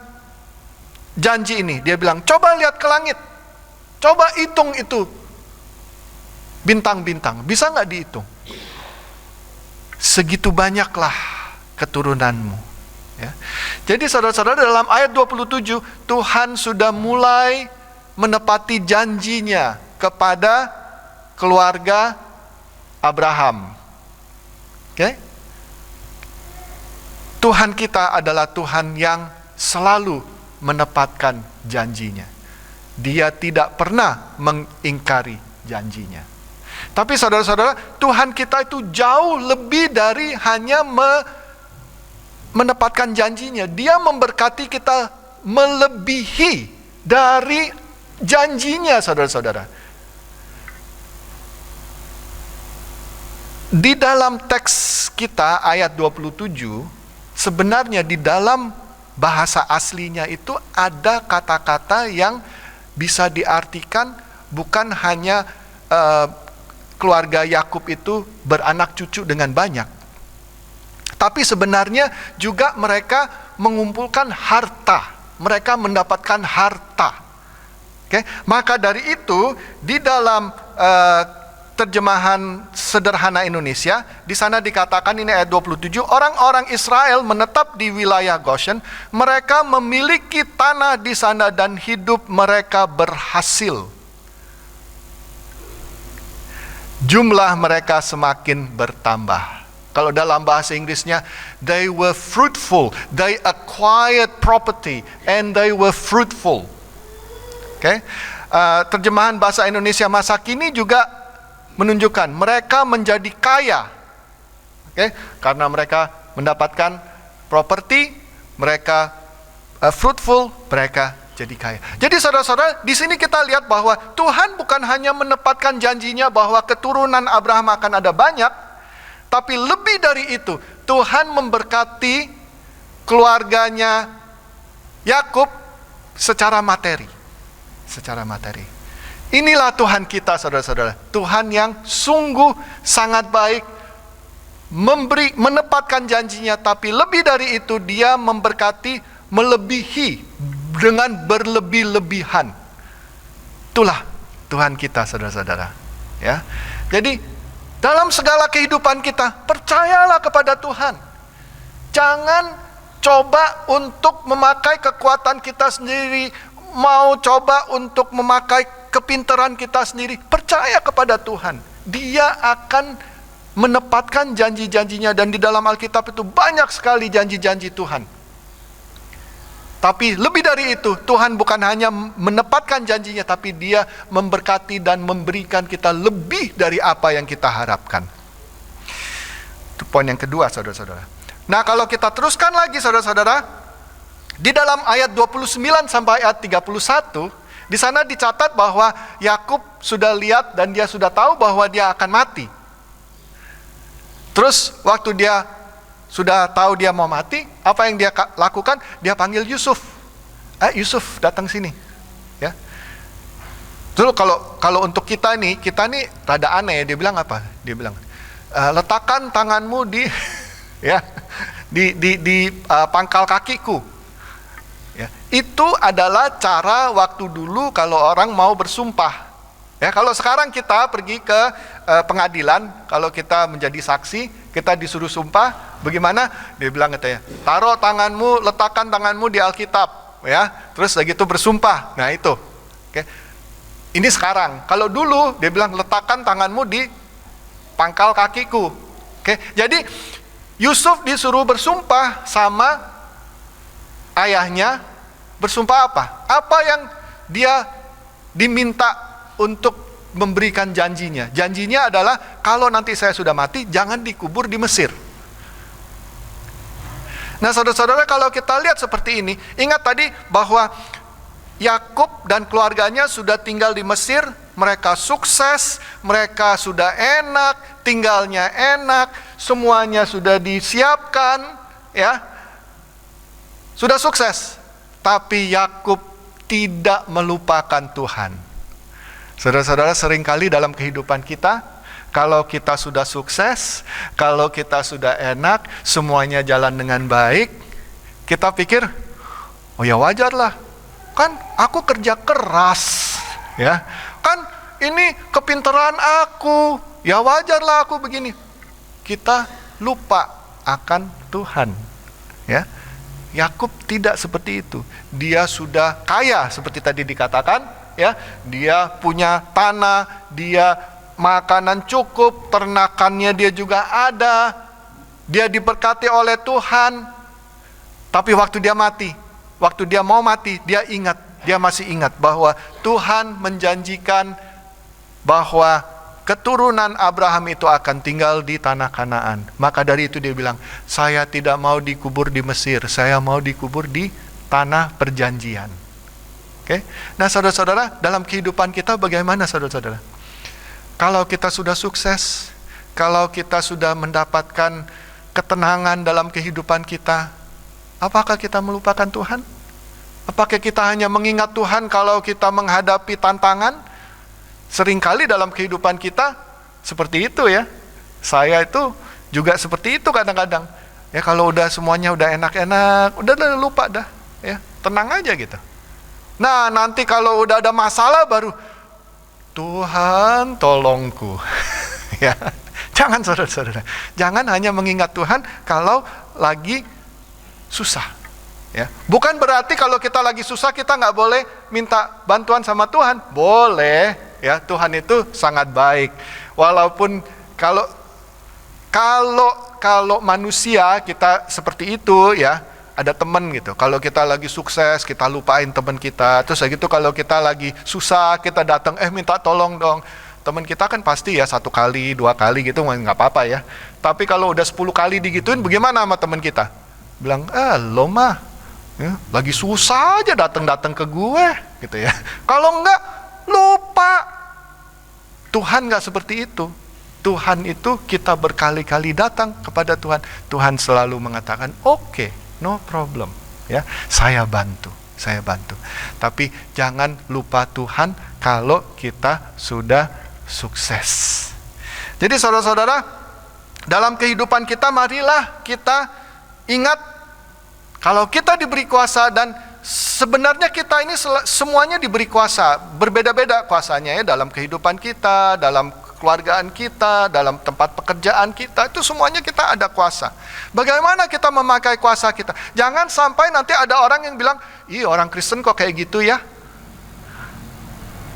janji ini. Dia bilang, coba lihat ke langit, coba hitung itu bintang-bintang, bisa nggak dihitung? Segitu banyaklah keturunanmu. Ya. Jadi saudara-saudara, dalam ayat 27 Tuhan sudah mulai menepati janjinya kepada keluarga Abraham. Oke? Tuhan kita adalah Tuhan yang selalu menepatkan janjinya. Dia tidak pernah mengingkari janjinya. Tapi saudara-saudara, Tuhan kita itu jauh lebih dari hanya menepatkan janjinya. Dia memberkati kita melebihi dari janjinya, saudara-saudara. Di dalam teks kita ayat 27, sebenarnya di dalam bahasa aslinya itu ada kata-kata yang bisa diartikan bukan hanya keluarga Yakub itu beranak cucu dengan banyak, tapi sebenarnya juga mereka mengumpulkan harta, mereka mendapatkan harta. Oke, maka dari itu di dalam terjemahan sederhana Indonesia, di sana dikatakan ini ayat 27, orang-orang Israel menetap di wilayah Goshen, mereka memiliki tanah di sana dan hidup mereka berhasil. Jumlah mereka semakin bertambah. Kalau dalam bahasa Inggrisnya, they were fruitful, they acquired property, and they were fruitful. Oke, terjemahan bahasa Indonesia masa kini juga menunjukkan mereka menjadi kaya. Oke, karena mereka mendapatkan properti, mereka fruitful, mereka jadi kaya. Jadi saudara-saudara, di sini kita lihat bahwa Tuhan bukan hanya menepatkan janjinya bahwa keturunan Abraham akan ada banyak, tapi lebih dari itu, Tuhan memberkati keluarganya Yakub secara materi. Secara materi. Inilah Tuhan kita, saudara-saudara. Tuhan yang sungguh sangat baik, menepatkan janjinya, tapi lebih dari itu Dia memberkati melebihi dengan berlebih-lebihan. Itulah Tuhan kita, saudara-saudara. Ya. Jadi dalam segala kehidupan kita, percayalah kepada Tuhan. Jangan coba untuk memakai kekuatan kita sendiri, mau coba untuk memakai kepintaran kita sendiri. Percaya kepada Tuhan. Dia akan menepatkan janji-janjinya, dan di dalam Alkitab itu banyak sekali janji-janji Tuhan. Tapi lebih dari itu, Tuhan bukan hanya menepatkan janjinya, tapi Dia memberkati dan memberikan kita lebih dari apa yang kita harapkan. Itu poin yang kedua, saudara-saudara. Nah, kalau kita teruskan lagi, saudara-saudara, di dalam ayat 29 sampai ayat 31, di sana dicatat bahwa Yakub sudah lihat dan dia sudah tahu bahwa dia akan mati. Terus waktu dia sudah tahu dia mau mati, apa yang dia lakukan? Dia panggil Yusuf. Yusuf, datang sini. Ya. Terus kalau untuk kita nih rada aneh. Dia bilang apa? Dia bilang, letakkan tanganmu di ya di pangkal kakiku. Ya. Itu adalah cara waktu dulu kalau orang mau bersumpah. Ya, kalau sekarang kita pergi ke pengadilan, kalau kita menjadi saksi, kita disuruh sumpah, bagaimana? Dia bilang katanya, taruh tanganmu, letakkan tanganmu di Alkitab, ya. Terus begitu bersumpah. Nah, itu. Oke. Ini sekarang. Kalau dulu dia bilang letakkan tanganmu di pangkal kakiku. Oke. Jadi Yusuf disuruh bersumpah sama ayahnya. Bersumpah apa? Apa yang dia diminta untuk memberikan janjinya. Janjinya adalah kalau nanti saya sudah mati, jangan dikubur di Mesir. Nah saudara-saudara, kalau kita lihat seperti ini, ingat tadi bahwa Yakub dan keluarganya sudah tinggal di Mesir, mereka sukses, mereka sudah enak, tinggalnya enak, semuanya sudah disiapkan, ya, sudah sukses. Tapi Yakub tidak melupakan Tuhan. Saudara-saudara, seringkali dalam kehidupan kita, kalau kita sudah sukses, kalau kita sudah enak, semuanya jalan dengan baik, kita pikir, oh ya wajarlah, kan aku kerja keras, ya, kan ini kepintaran aku, ya wajarlah aku begini. Kita lupa akan Tuhan, ya. Yakub tidak seperti itu. Dia sudah kaya seperti tadi dikatakan, ya. Dia punya tanah, dia makanan cukup, ternakannya dia juga ada. Dia diberkati oleh Tuhan. Tapi waktu dia mati, waktu dia mau mati, dia masih ingat bahwa Tuhan menjanjikan bahwa keturunan Abraham itu akan tinggal di tanah Kanaan. Maka dari itu dia bilang, saya tidak mau dikubur di Mesir, saya mau dikubur di tanah perjanjian. Oke? Nah saudara-saudara, dalam kehidupan kita bagaimana saudara-saudara? Kalau kita sudah sukses, kalau kita sudah mendapatkan ketenangan dalam kehidupan kita, apakah kita melupakan Tuhan? Apakah kita hanya mengingat Tuhan kalau kita menghadapi tantangan? Seringkali dalam kehidupan kita seperti itu ya. Saya itu juga seperti itu kadang-kadang. Ya kalau udah semuanya udah enak-enak, udah lupa dah, ya. Tenang aja gitu. Nah, nanti kalau udah ada masalah baru Tuhan tolongku. Ya. Jangan saudara-saudara. Jangan hanya mengingat Tuhan kalau lagi susah. Ya. Bukan berarti kalau kita lagi susah kita nggak boleh minta bantuan sama Tuhan. Boleh. Ya, Tuhan itu sangat baik. Walaupun kalau manusia kita seperti itu ya, ada teman gitu. Kalau kita lagi sukses, kita lupain teman kita. Terus gitu kalau kita lagi susah, kita datang, minta tolong dong. Teman kita kan pasti ya 1 kali, 2 kali gitu nggak apa-apa ya. Tapi kalau udah 10 kali digituin, bagaimana sama teman kita? Bilang, lo mah ya, lagi susah aja datang ke gue gitu ya. Kalau enggak, lupa. Tuhan enggak seperti itu. Tuhan itu kita berkali-kali datang kepada Tuhan. Tuhan selalu mengatakan, oke, no problem. Ya, saya bantu. Tapi jangan lupa Tuhan kalau kita sudah sukses. Jadi saudara-saudara, dalam kehidupan kita marilah kita ingat kalau kita diberi kuasa, dan sebenarnya kita ini semuanya diberi kuasa, berbeda-beda kuasanya ya, dalam kehidupan kita, dalam keluargaan kita, dalam tempat pekerjaan kita, itu semuanya kita ada kuasa. Bagaimana kita memakai kuasa kita? Jangan sampai nanti ada orang yang bilang, ih orang Kristen kok kayak gitu ya,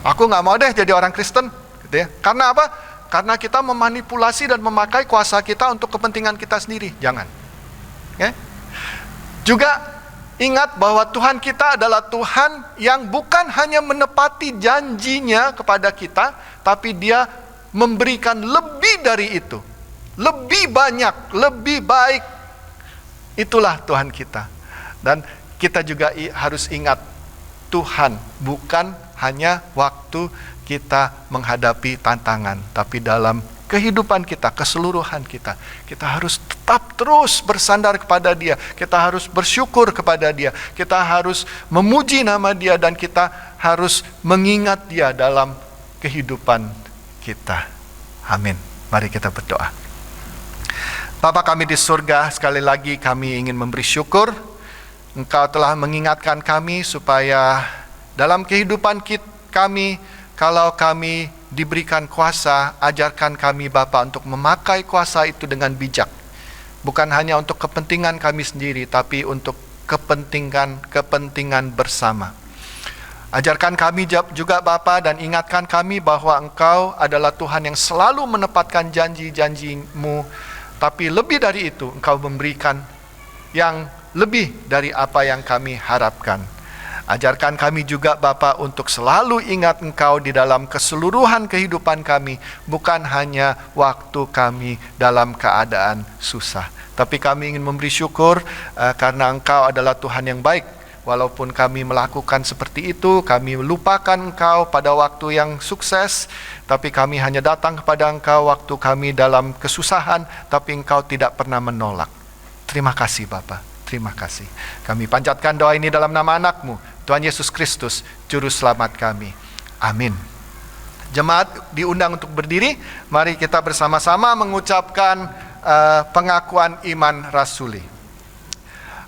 aku gak mau deh jadi orang Kristen gitu ya. Karena apa? Karena kita memanipulasi dan memakai kuasa kita untuk kepentingan kita sendiri. Jangan. Okay? Juga ingat bahwa Tuhan kita adalah Tuhan yang bukan hanya menepati janjinya kepada kita, tapi Dia memberikan lebih dari itu. Lebih banyak, lebih baik. Itulah Tuhan kita. Dan kita juga harus ingat, Tuhan bukan hanya waktu kita menghadapi tantangan, tapi dalam kehidupan kita, keseluruhan kita, kita harus tetap terus bersandar kepada Dia. Kita harus bersyukur kepada Dia. Kita harus memuji nama Dia, dan kita harus mengingat Dia dalam kehidupan kita. Amin. Mari kita berdoa. Bapa kami di surga, sekali lagi kami ingin memberi syukur. Engkau telah mengingatkan kami supaya dalam kehidupan kami, kalau kami diberikan kuasa, ajarkan kami Bapa untuk memakai kuasa itu dengan bijak. Bukan hanya untuk kepentingan kami sendiri, tapi untuk kepentingan bersama. Ajarkan kami juga Bapa, dan ingatkan kami bahwa Engkau adalah Tuhan yang selalu menepatkan janji-janji-Mu. Tapi lebih dari itu, Engkau memberikan yang lebih dari apa yang kami harapkan. Ajarkan kami juga Bapa untuk selalu ingat Engkau di dalam keseluruhan kehidupan kami, bukan hanya waktu kami dalam keadaan susah. Tapi kami ingin memberi syukur karena Engkau adalah Tuhan yang baik. Walaupun kami melakukan seperti itu, kami lupakan Engkau pada waktu yang sukses, tapi kami hanya datang kepada Engkau waktu kami dalam kesusahan, tapi Engkau tidak pernah menolak. Terima kasih Bapa, terima kasih. Kami panjatkan doa ini dalam nama anak-Mu, Tuhan Yesus Kristus, Juru Selamat kami. Amin. Jemaat diundang untuk berdiri. Mari kita bersama-sama mengucapkan pengakuan iman rasuli.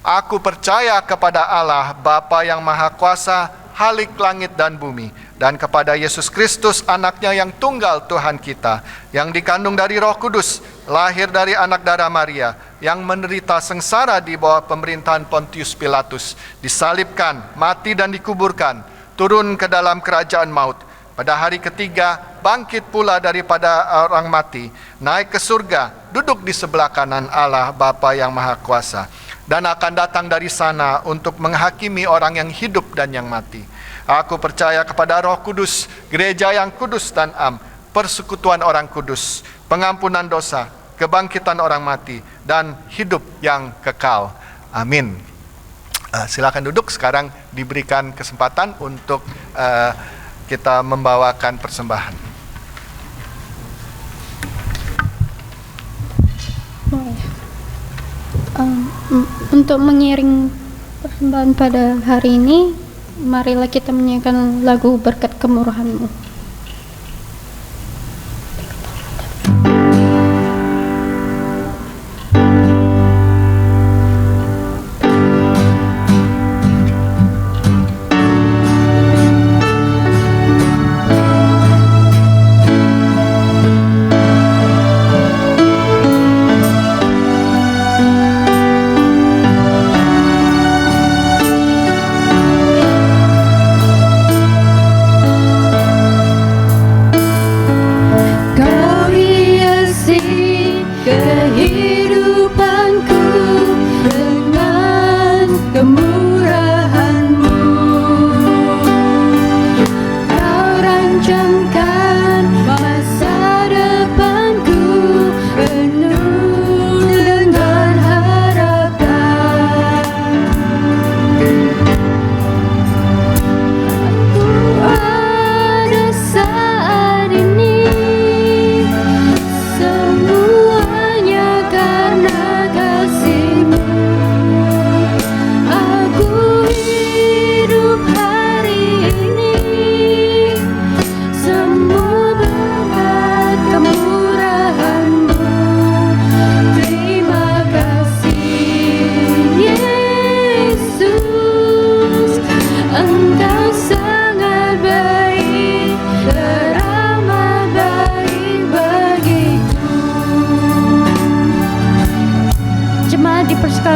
Aku percaya kepada Allah, Bapa yang Maha Kuasa, Halik langit dan bumi, dan kepada Yesus Kristus, Anaknya yang tunggal Tuhan kita, yang dikandung dari Roh Kudus, lahir dari anak darah Maria, yang menderita sengsara di bawah pemerintahan Pontius Pilatus, disalibkan, mati dan dikuburkan, turun ke dalam kerajaan maut. Pada hari ketiga, bangkit pula daripada orang mati, naik ke surga, duduk di sebelah kanan Allah Bapa yang Maha Kuasa, dan akan datang dari sana untuk menghakimi orang yang hidup dan yang mati. Aku percaya kepada Roh Kudus, gereja yang kudus dan am, persekutuan orang kudus, pengampunan dosa, kebangkitan orang mati, dan hidup yang kekal. Amin. Silakan duduk. Sekarang diberikan kesempatan untuk kita membawakan persembahan. Untuk mengiring persembahan pada hari ini, marilah kita menyanyikan lagu Berkat Kemurahan-Mu.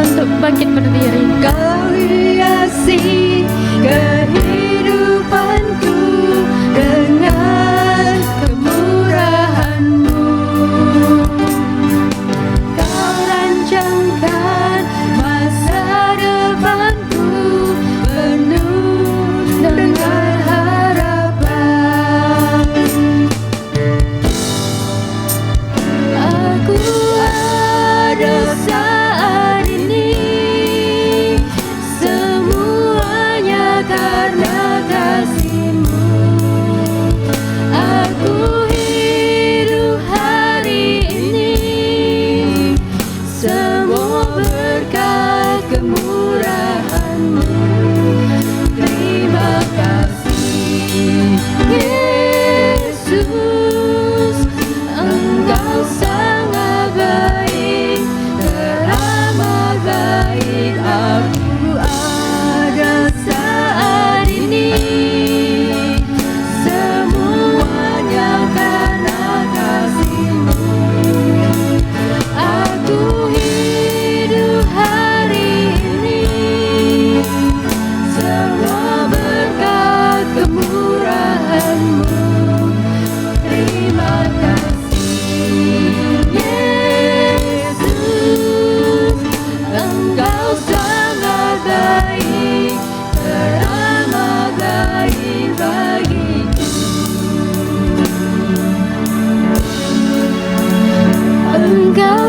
Untuk bangkit berdiri. Kau hiasi kehidupanku dengan kemurahan-Mu. Kau rancangkan masa depanku penuh dengan harapan. Aku ada saat ini semua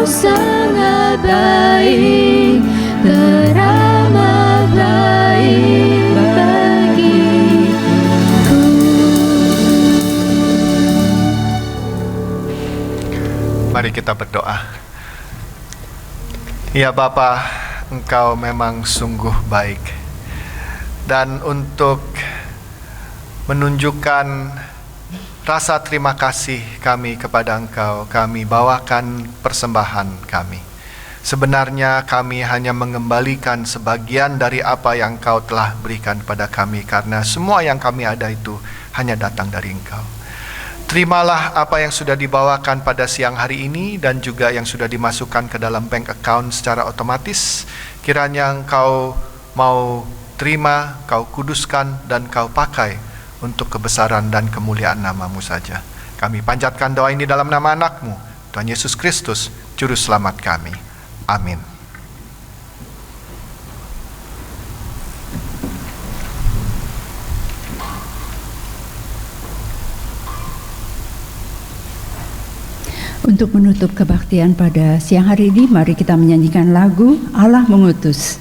sangat baik, teramat baik bagiku. Mari kita berdoa. Ya Bapa, Engkau memang sungguh baik. Dan untuk menunjukkan rasa terima kasih kami kepada Engkau, kami bawakan persembahan kami. Sebenarnya kami hanya mengembalikan sebagian dari apa yang Engkau telah berikan pada kami, karena semua yang kami ada itu hanya datang dari Engkau. Terimalah apa yang sudah dibawakan pada siang hari ini dan juga yang sudah dimasukkan ke dalam bank account secara otomatis. Kiranya Engkau mau terima, Kau kuduskan, dan Kau pakai untuk kebesaran dan kemuliaan nama-Mu saja. Kami panjatkan doa ini dalam nama anak-Mu, Tuhan Yesus Kristus, Juru Selamat kami. Amin. Untuk menutup kebaktian pada siang hari ini, mari kita menyanyikan lagu Allah Mengutus.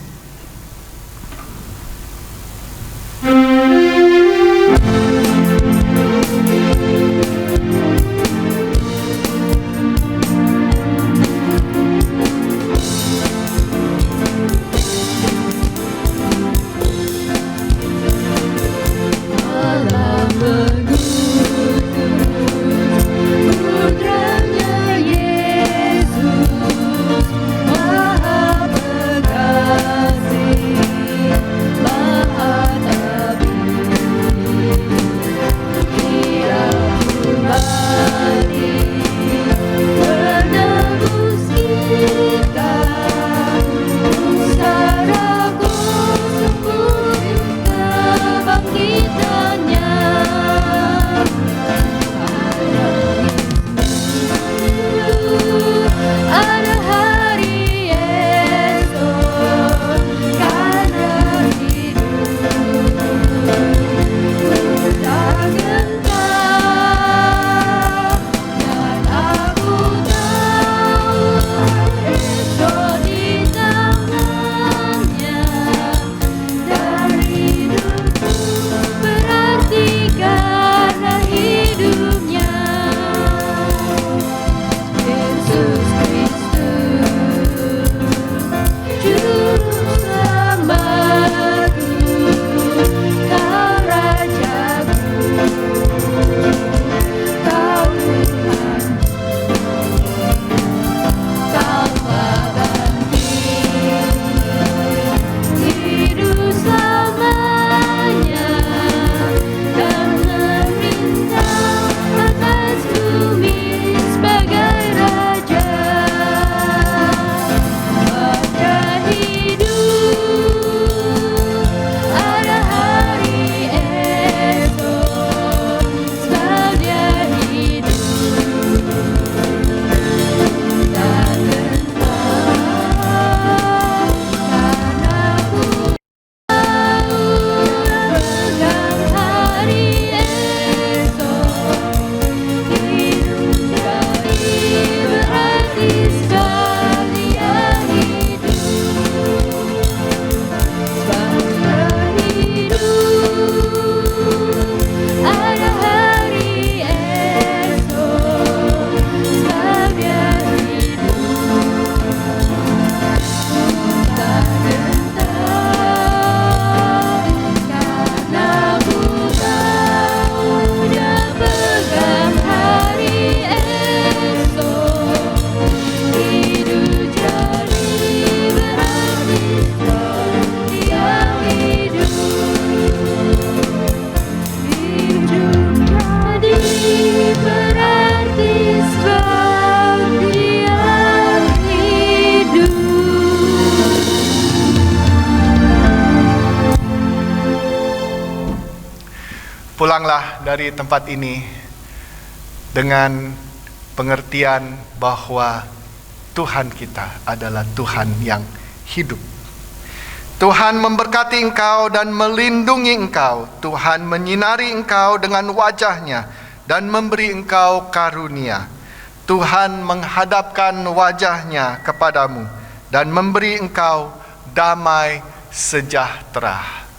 Pulanglah dari tempat ini dengan pengertian bahwa Tuhan kita adalah Tuhan yang hidup. Tuhan memberkati engkau dan melindungi engkau. Tuhan menyinari engkau dengan wajah-Nya dan memberi engkau karunia. Tuhan menghadapkan wajahnya kepadamu dan memberi engkau damai sejahtera.